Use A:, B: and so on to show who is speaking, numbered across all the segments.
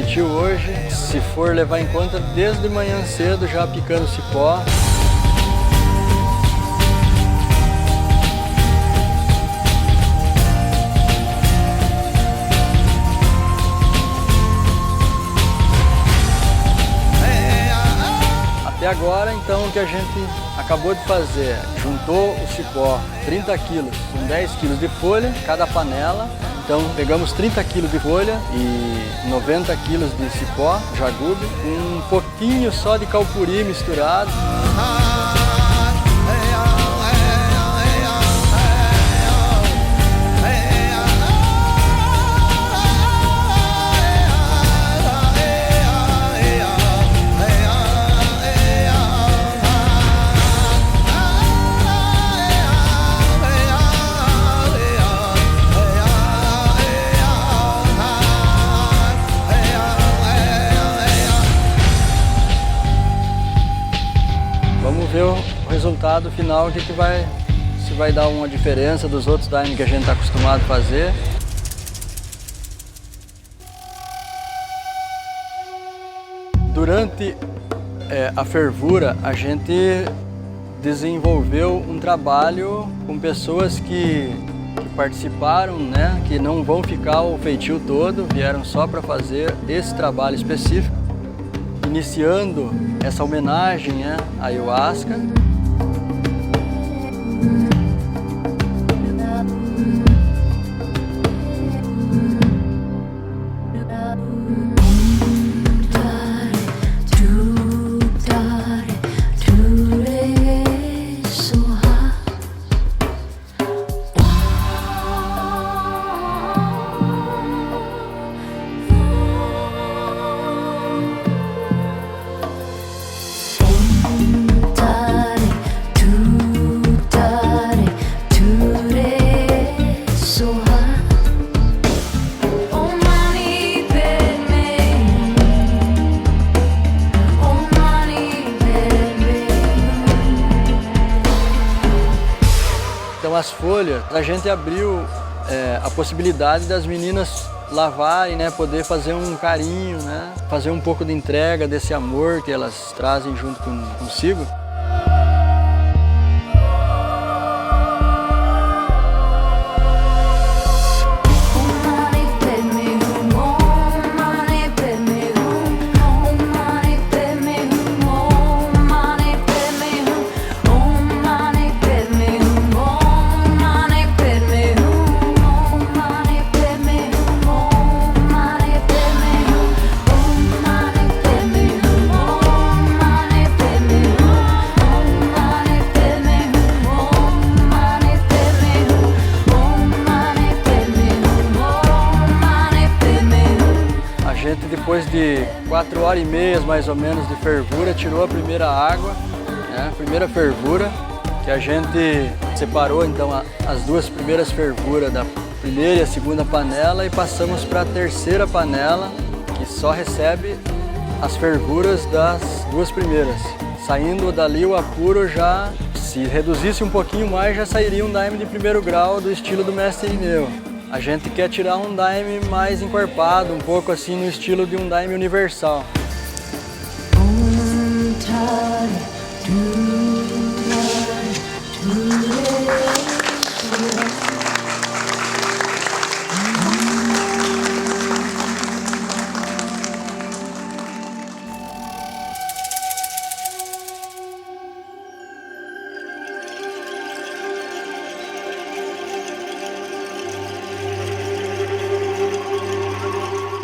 A: plantio hoje, se for levar em conta, desde manhã cedo já picando cipó. Até agora, então, o que a gente acabou de fazer, juntou o cipó, 30 quilos, com 10 quilos de folha, cada panela. Então, pegamos 30 quilos de folha e 90 quilos de cipó, jagube, com um pouquinho só de calpuri misturado. Vamos ver o resultado final, se vai dar uma diferença dos outros daime que a gente está acostumado a fazer. Durante a fervura, a gente desenvolveu um trabalho com pessoas que participaram, né, que não vão ficar o feitio todo, vieram só para fazer esse trabalho específico, iniciando essa homenagem, né, à ayahuasca. Então as folhas, a gente abriu a possibilidade das meninas lavarem, né, poder fazer um carinho, né, fazer um pouco de entrega desse amor que elas trazem junto consigo. Depois de 4 horas e meia, mais ou menos, de fervura, tirou a primeira água, né, a primeira fervura, que a gente separou então as duas primeiras fervuras da primeira e a segunda panela e passamos para a terceira panela, que só recebe as fervuras das duas primeiras. Saindo dali o apuro já, se reduzisse um pouquinho mais, já sairia um daime de primeiro grau do estilo do mestre Irineu. A gente quer tirar um daime mais encorpado, um pouco assim no estilo de um daime universal.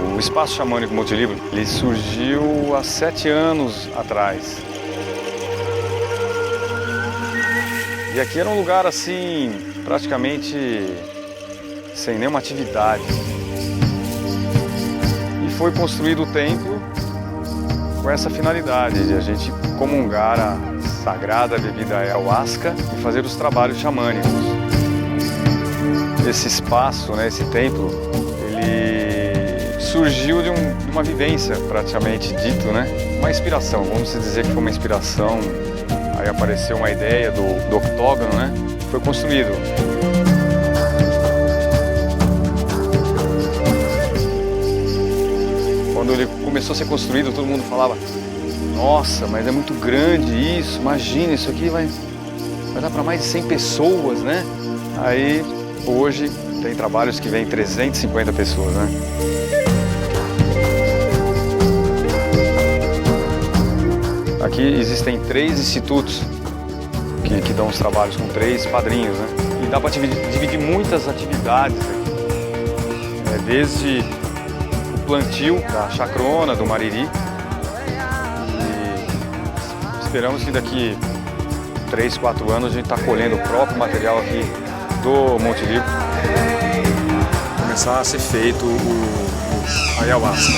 B: O Espaço Xamânico Multilibro, ele surgiu há 7 anos atrás. E aqui era um lugar assim, praticamente sem nenhuma atividade. E foi construído o templo com essa finalidade de a gente comungar a sagrada bebida ayahuasca e fazer os trabalhos xamânicos. Esse espaço, né, esse templo, ele surgiu de uma vivência, praticamente dito, né? Uma inspiração, vamos dizer que foi uma inspiração. Aí apareceu uma ideia do octógono, né? Foi construído. Quando ele começou a ser construído, todo mundo falava: nossa, mas é muito grande isso, imagina, isso aqui vai dar para mais de 100 pessoas, né? Aí, hoje, tem trabalhos que vêm 350 pessoas, né? Aqui existem 3 institutos que dão os trabalhos com 3 padrinhos, né? E dá para dividir muitas atividades aqui. Desde o plantio da chacrona, do mariri. E esperamos que daqui 3, 4 anos a gente está colhendo o próprio material aqui do Monte Limpo.
C: Começar a ser feito a ayahuasca.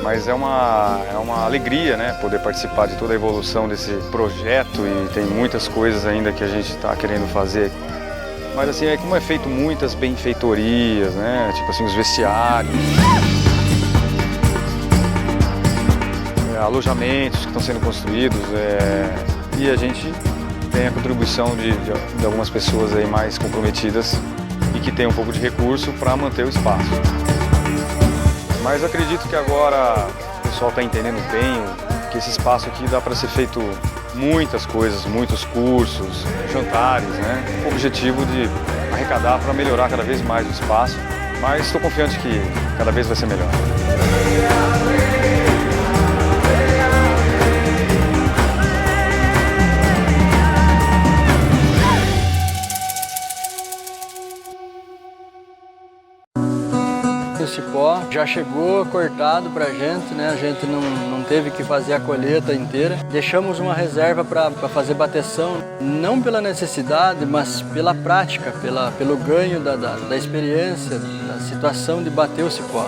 B: Mas é uma alegria, né, poder participar de toda a evolução desse projeto, e tem muitas coisas ainda que a gente está querendo fazer. Mas assim, como é feito muitas benfeitorias, né, tipo assim, os vestiários, alojamentos que estão sendo construídos, e a gente tem a contribuição de algumas pessoas aí mais comprometidas e que tem um pouco de recurso para manter o espaço. Mas acredito que agora o pessoal está entendendo bem que esse espaço aqui dá para ser feito muitas coisas, muitos cursos, jantares, né? Com o objetivo de arrecadar para melhorar cada vez mais o espaço, mas estou confiante que cada vez vai ser melhor.
A: O cipó já chegou cortado pra gente, né? A gente não teve que fazer a colheita inteira. Deixamos uma reserva para fazer bateção, não pela necessidade, mas pela prática, pelo ganho da experiência, da situação de bater o cipó.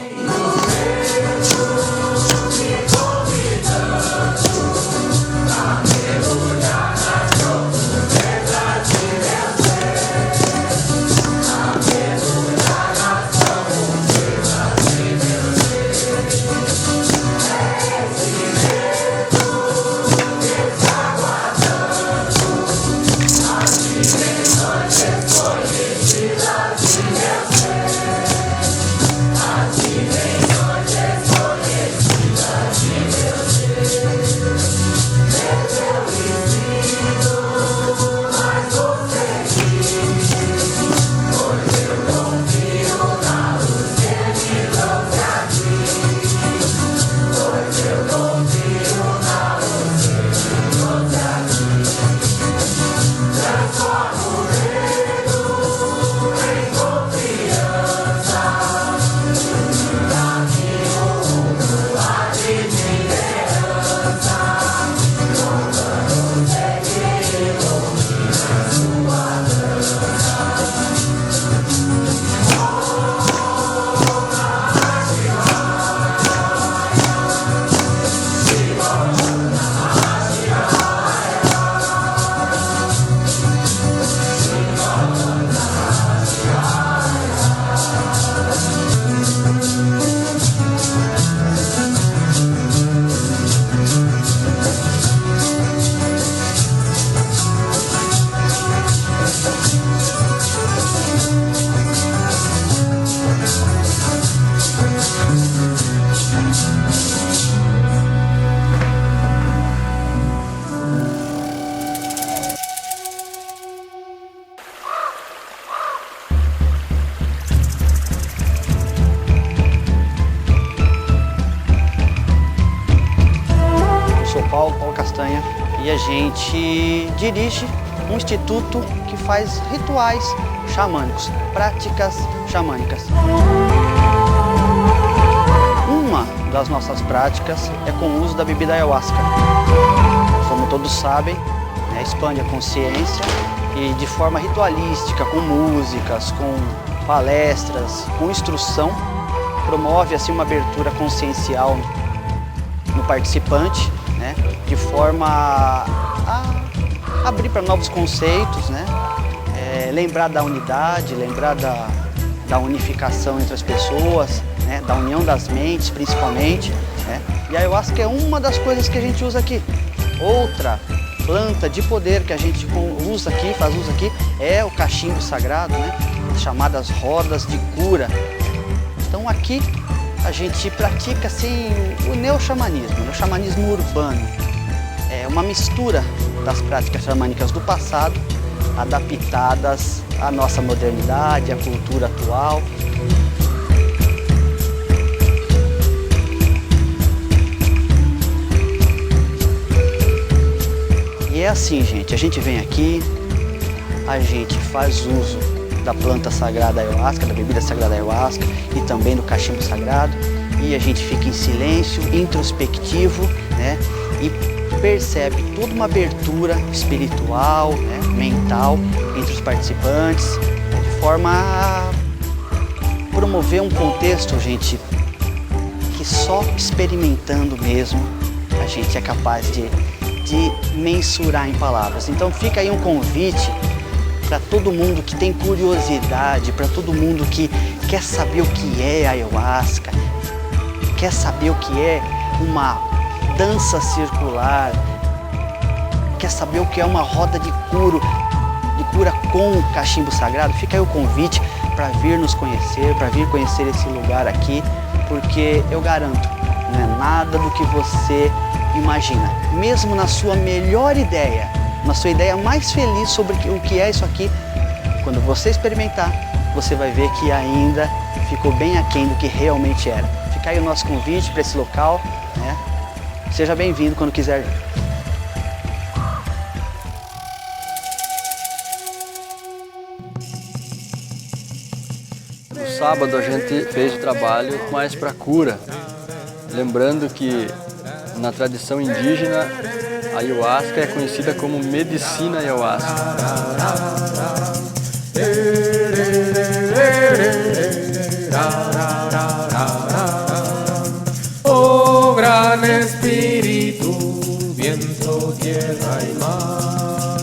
D: Paulo Castanha, e a gente dirige um instituto que faz rituais xamânicos, práticas xamânicas. Uma das nossas práticas é com o uso da bebida ayahuasca. Como todos sabem, né, expande a consciência e de forma ritualística, com músicas, com palestras, com instrução, promove assim uma abertura consciencial no participante, né, de forma a abrir para novos conceitos, né, lembrar da unidade, lembrar da unificação entre as pessoas, né? Da união das mentes, principalmente, né? E a ayahuasca é uma das coisas que a gente usa aqui. Outra planta de poder que a gente usa aqui, faz uso aqui, é o cachimbo sagrado, né? Chamadas rodas de cura. Então aqui a gente pratica assim o neoxamanismo, o xamanismo urbano. É uma mistura das práticas xamânicas do passado, adaptadas à nossa modernidade, à cultura atual. E é assim, gente, a gente vem aqui, a gente faz uso da planta sagrada ayahuasca, da bebida sagrada ayahuasca e também do cachimbo sagrado, e a gente fica em silêncio, introspectivo, né? E percebe toda uma abertura espiritual, né? Mental entre os participantes, de forma a promover um contexto, gente, que só experimentando mesmo a gente é capaz de mensurar em palavras. Então fica aí um convite para todo mundo que tem curiosidade, para todo mundo que quer saber o que é ayahuasca, quer saber o que é uma dança circular, quer saber o que é uma roda de cura com o cachimbo sagrado. Fica aí o convite para vir nos conhecer, para vir conhecer esse lugar aqui, porque eu garanto, não é nada do que você imagina. Mesmo na sua melhor ideia, na sua ideia mais feliz sobre o que é isso aqui, quando você experimentar, você vai ver que ainda ficou bem aquém do que realmente era. Fica aí o nosso convite para esse local, né? Seja bem-vindo quando quiser vir.
A: No sábado a gente fez o trabalho mais para cura, lembrando que na tradição indígena, a ayahuasca é conhecida como medicina ayahuasca.
E: Oh gran espíritu, viento, tierra y mar.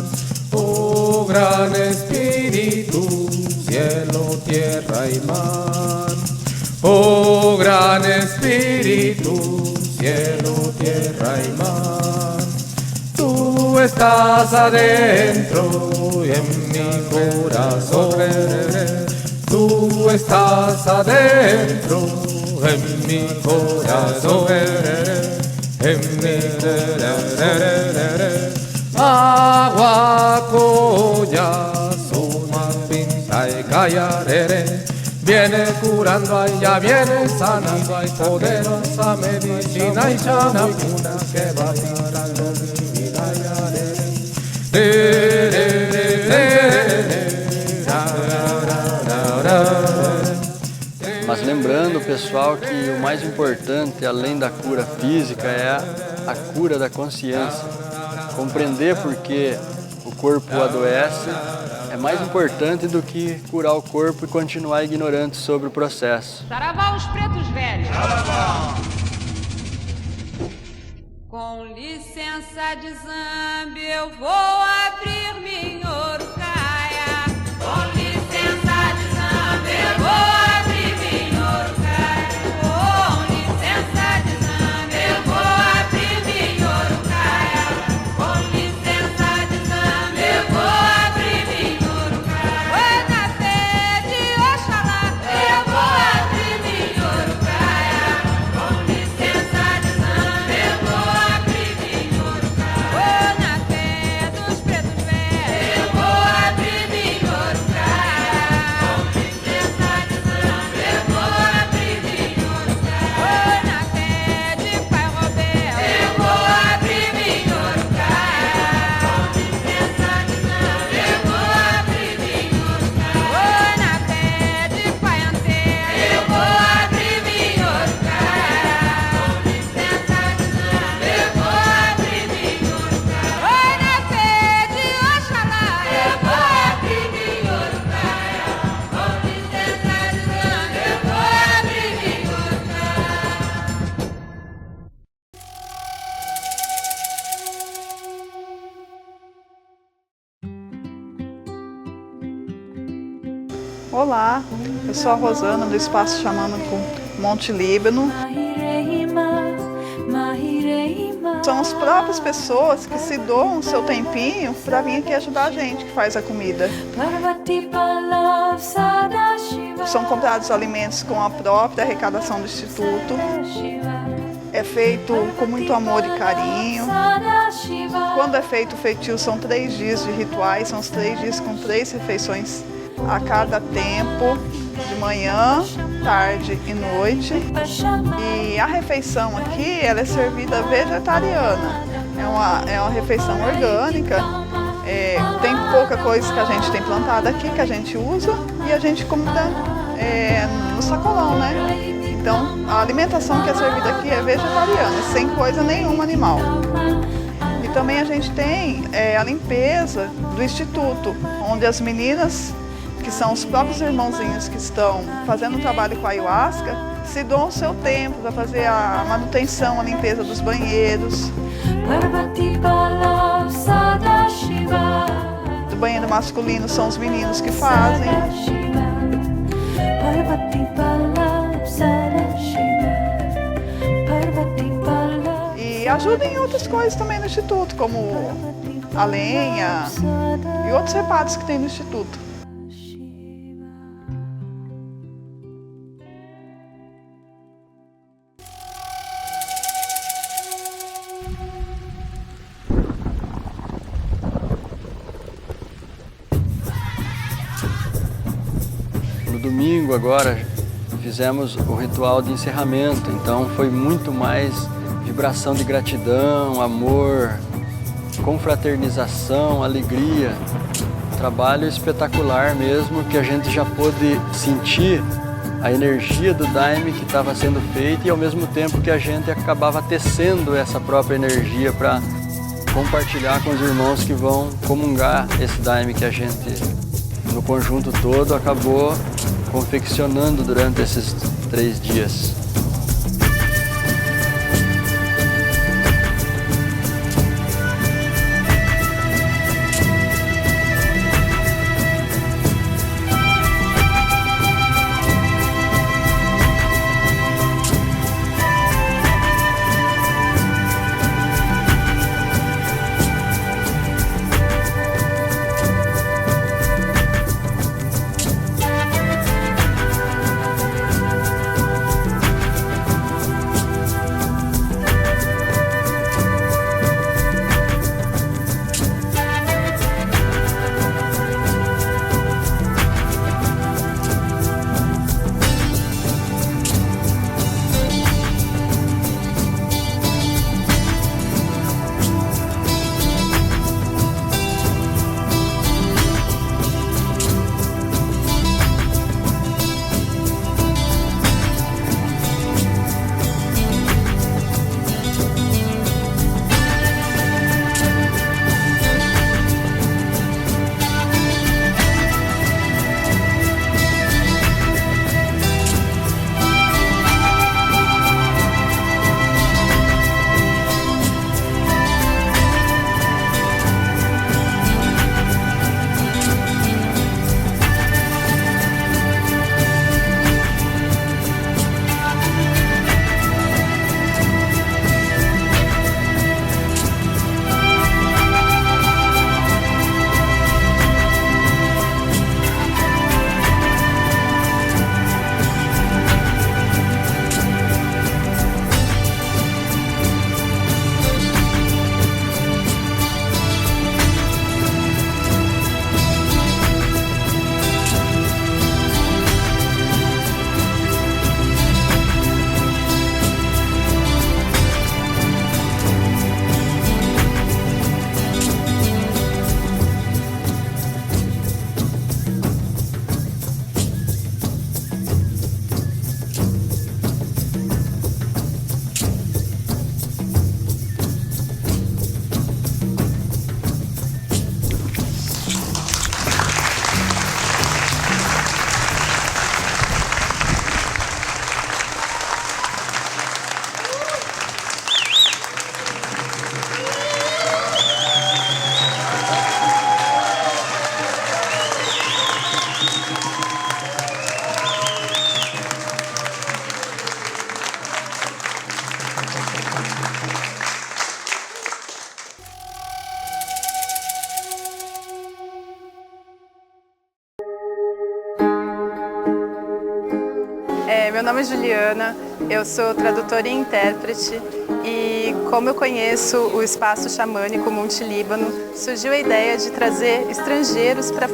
E: Oh gran espíritu, cielo, tierra y mar. Oh gran espíritu, cielo, tierra y mar. Tú estás adentro y en mi corazón. Tú estás adentro en mi corazón. En mi agua coya, suma pinta y callarere. Viene curando, ya viene sanando, hay poderosa medicina y chamapuna que va a sanar mi vida.
A: Mas lembrando, pessoal, que o mais importante, além da cura física, é a cura da consciência. Compreender por que o corpo adoece é mais importante do que curar o corpo e continuar ignorante sobre o processo.
F: Saravá os pretos velhos. Com licença de Zambi, eu vou abrir minha urucaia. Com licença de Zambi, eu vou abrir minha urucaia. Com licença de Zambi, eu vou abrir minha urucaia. Com licença de Zambi, eu vou abrir minha urucaia. Oi, na fé de Oxalá, eu vou abrir minha urucaia. Com licença de Zambi, eu vou abrir minha urucaia. Oi, na fé dos pretos velhos, eu vou abrir minha urucaia. Com licença de Zambi, eu vou abrir minha urucaia. Oi, na fé de Pai Roberto, eu vou abrir minha urucaia. Com licença de Zambi, eu vou abrir minha urucaia. Oi, na fé de Pai Antero, eu vou abrir minha urucaia. Com licença de Zambi, eu vou abrir minha urucaia. Oi, na fé de Oxalá, eu vou abrir minha urucaia. Com licença de Zambi, eu vou abrir minha urucaia.
G: Olá, Eu sou a Rosana, do Espaço Xamânico Monte Líbano. São as próprias pessoas que se doam o seu tempinho para vir aqui ajudar a gente que faz a comida. São comprados alimentos com a própria arrecadação do Instituto. É feito com muito amor e carinho. Quando é feito o feitio, são 3 dias de rituais, são os 3 dias com 3 refeições a cada tempo, de manhã, tarde e noite. E a refeição aqui, ela é servida vegetariana. É uma refeição orgânica. Tem pouca coisa que a gente tem plantado aqui, que a gente usa, e a gente compra no sacolão, né? Então, a alimentação que é servida aqui é vegetariana, sem coisa nenhuma animal. E também a gente tem a limpeza do Instituto, onde as meninas, que são os próprios irmãozinhos que estão fazendo um trabalho com a ayahuasca, se doam o seu tempo para fazer a manutenção, a limpeza dos banheiros. Do banheiro masculino são os meninos que fazem. E ajudem em outras coisas também no Instituto, como a lenha e outros reparos que tem no Instituto.
A: No domingo agora fizemos o ritual de encerramento, então foi muito mais vibração de gratidão, amor, confraternização, alegria. Trabalho espetacular mesmo, que a gente já pôde sentir a energia do Daime que estava sendo feita e ao mesmo tempo que a gente acabava tecendo essa própria energia para compartilhar com os irmãos que vão comungar esse Daime que a gente, no conjunto todo, acabou confeccionando durante esses 3 dias.
H: nome é Juliana, eu sou tradutora e intérprete e como eu conheço o espaço xamânico Monte Líbano, surgiu a ideia de trazer estrangeiros para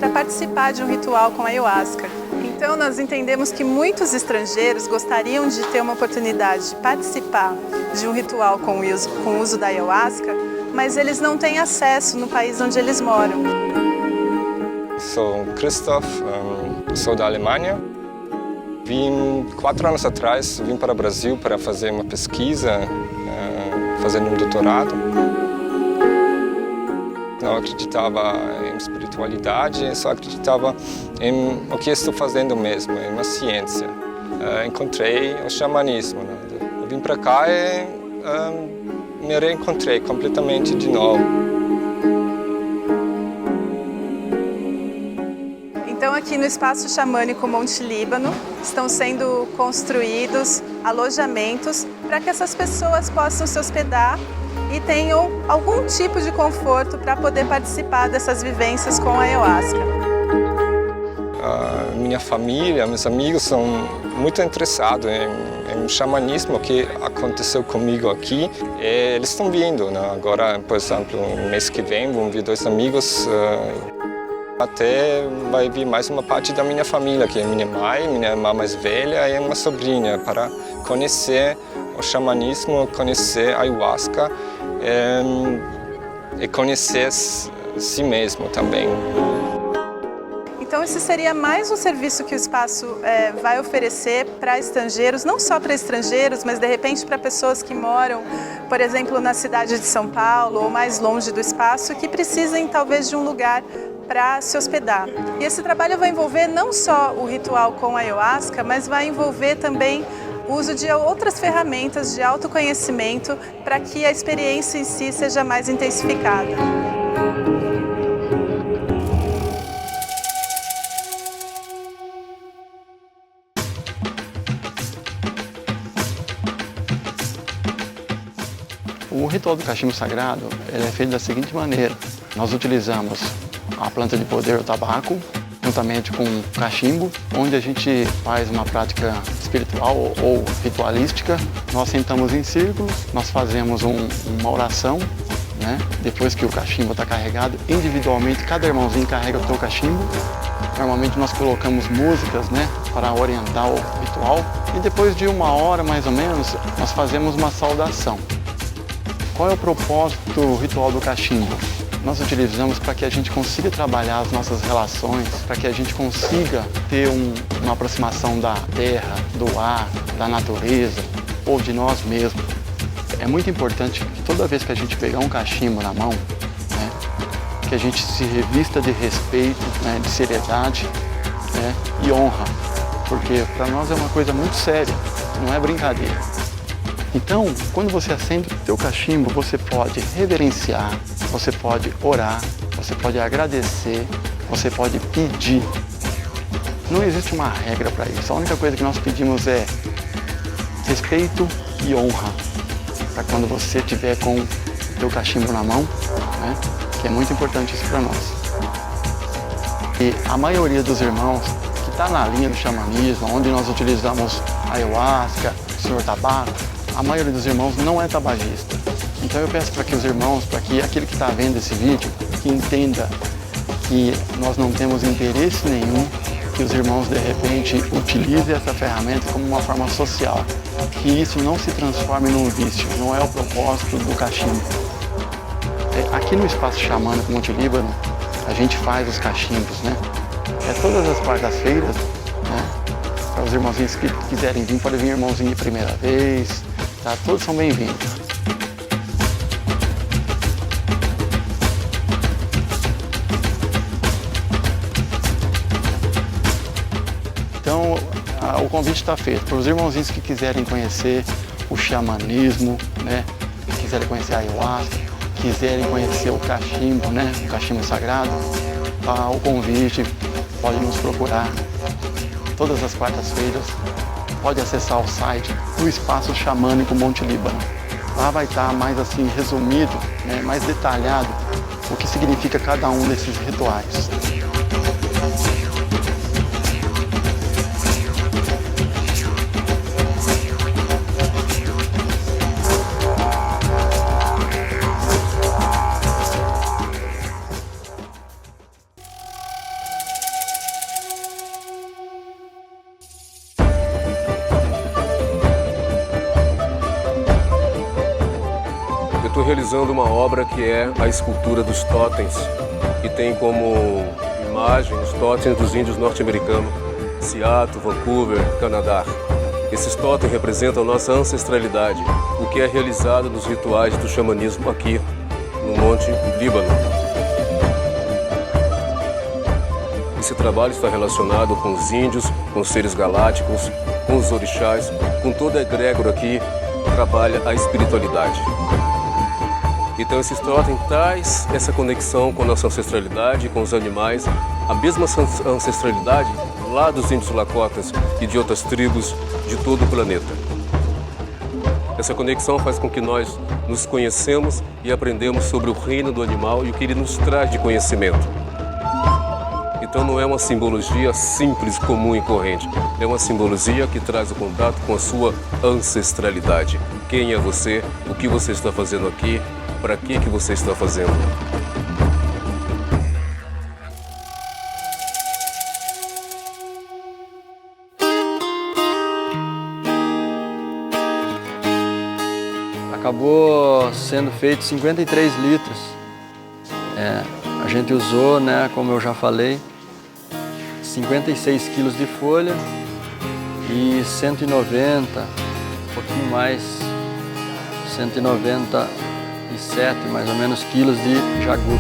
H: participar de um ritual com ayahuasca. Então nós entendemos que muitos estrangeiros gostariam de ter uma oportunidade de participar de um ritual com o uso da ayahuasca, mas eles não têm acesso no país onde eles moram.
I: Sou Christoph, sou da Alemanha. Vim 4 anos atrás, vim para o Brasil para fazer uma pesquisa, fazendo um doutorado. Não acreditava em espiritualidade, só acreditava em o que estou fazendo mesmo, em uma ciência. Encontrei o xamanismo. Eu vim para cá e me reencontrei completamente de novo.
H: Então aqui no Espaço Xamânico Monte Líbano estão sendo construídos alojamentos para que essas pessoas possam se hospedar e tenham algum tipo de conforto para poder participar dessas vivências com a ayahuasca.
I: Minha família, meus amigos são muito interessados em xamanismo, o que aconteceu comigo aqui. E eles estão vindo, né? Agora, por exemplo, no mês que vem vão vir 2 amigos. Até vai vir mais uma parte da minha família, que é minha mãe, minha irmã mais velha e uma sobrinha, para conhecer o xamanismo, conhecer a ayahuasca e conhecer si mesmo também.
H: Então esse seria mais um serviço que o espaço vai oferecer para estrangeiros, não só para estrangeiros, mas de repente para pessoas que moram, por exemplo, na cidade de São Paulo ou mais longe do espaço, que precisem talvez de um lugar para se hospedar. E esse trabalho vai envolver não só o ritual com a ayahuasca, mas vai envolver também o uso de outras ferramentas de autoconhecimento para que a experiência em si seja mais intensificada.
D: O ritual do cachimbo sagrado ele é feito da seguinte maneira. Nós utilizamos a planta de poder, o tabaco, juntamente com o cachimbo, onde a gente faz uma prática espiritual ou ritualística. Nós sentamos em círculo, nós fazemos uma oração, né? Depois que o cachimbo está carregado, individualmente, cada irmãozinho carrega o seu cachimbo. Normalmente nós colocamos músicas, né, para orientar o ritual. E depois de 1 hora, mais ou menos, nós fazemos uma saudação. Qual é o propósito do ritual do cachimbo? Nós utilizamos para que a gente consiga trabalhar as nossas relações, para que a gente consiga ter uma aproximação da terra, do ar, da natureza ou de nós mesmos. É muito importante que toda vez que a gente pegar um cachimbo na mão, né, que a gente se revista de respeito, né, de seriedade, né, e honra, porque para nós é uma coisa muito séria, não é brincadeira. Então, quando você acende o teu cachimbo, você pode reverenciar, você pode orar, você pode agradecer, você pode pedir. Não existe uma regra para isso. A única coisa que nós pedimos é respeito e honra. Para quando você estiver com o teu cachimbo na mão, né, que é muito importante isso para nós. E a maioria dos irmãos que está na linha do xamanismo, onde nós utilizamos ayahuasca, o senhor tabaco, a maioria dos irmãos não é tabagista. Então eu peço para que os irmãos, para que aquele que está vendo esse vídeo, que entenda que nós não temos interesse nenhum que os irmãos de repente utilizem essa ferramenta como uma forma social. Que isso não se transforme num vício, não é o propósito do cachimbo. Aqui no Espaço Xamânico Monte Líbano, a gente faz os cachimbos, né? Todas as quartas-feiras, né? Para os irmãozinhos que quiserem vir, podem vir irmãozinho de primeira vez, tá? Todos são bem-vindos. Então, o convite está feito para os irmãozinhos que quiserem conhecer o xamanismo, né? Que quiserem conhecer a ayahuasca, quiserem conhecer o cachimbo, né? O cachimbo sagrado, o convite, pode nos procurar todas as quartas-feiras. Pode acessar o site do Espaço Xamânico Monte Líbano. Lá vai estar mais assim resumido, né? Mais detalhado o que significa cada um desses rituais.
J: estou realizando uma obra que é a escultura dos totens, que tem como imagem os totens dos índios norte-americanos, Seattle, Vancouver, Canadá. Esses totens representam nossa ancestralidade, o que é realizado nos rituais do xamanismo aqui no Monte Líbano. Esse trabalho está relacionado com os índios, com os seres galácticos, com os orixás, com toda a egrégora aqui que trabalha a espiritualidade. Então esses totens traz essa conexão com a nossa ancestralidade, com os animais, a mesma ancestralidade lá dos índios Lakotas e de outras tribos de todo o planeta. Essa conexão faz com que nós nos conhecemos e aprendemos sobre o reino do animal e o que ele nos traz de conhecimento. Então não é uma simbologia simples, comum e corrente. É uma simbologia que traz o contato com a sua ancestralidade. Quem é você? O que você está fazendo aqui? Para que você está fazendo?
A: Acabou sendo feito 53 litros. A gente usou, né, como eu já falei, 56 quilos de folha e 190, um pouquinho mais, 197 mais ou menos quilos de jagu.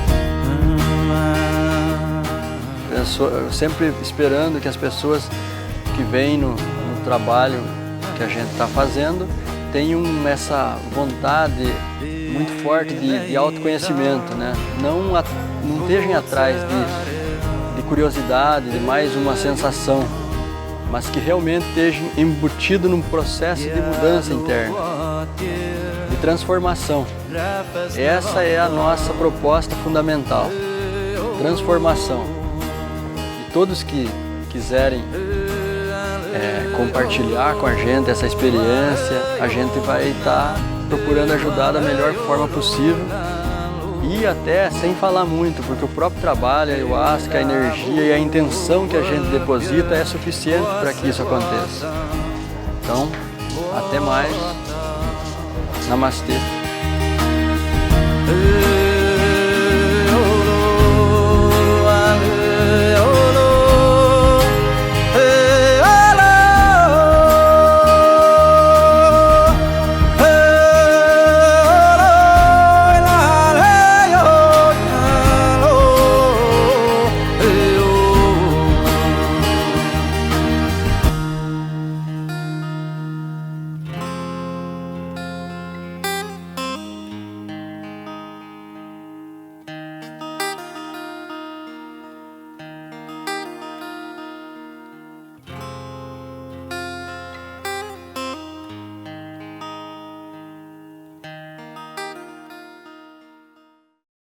A: Eu sempre esperando que as pessoas que vêm no trabalho que a gente está fazendo tenham essa vontade muito forte de autoconhecimento, né? Não estejam atrás de curiosidade, de mais uma sensação, mas que realmente estejam embutidos num processo de mudança interna, de transformação. Essa é a nossa proposta fundamental, transformação. E todos que quiserem compartilhar com a gente essa experiência, a gente vai estar procurando ajudar da melhor forma possível e até sem falar muito, porque o próprio trabalho, a ayahuasca, a energia e a intenção que a gente deposita é suficiente para que isso aconteça. Então, até mais. Namastê.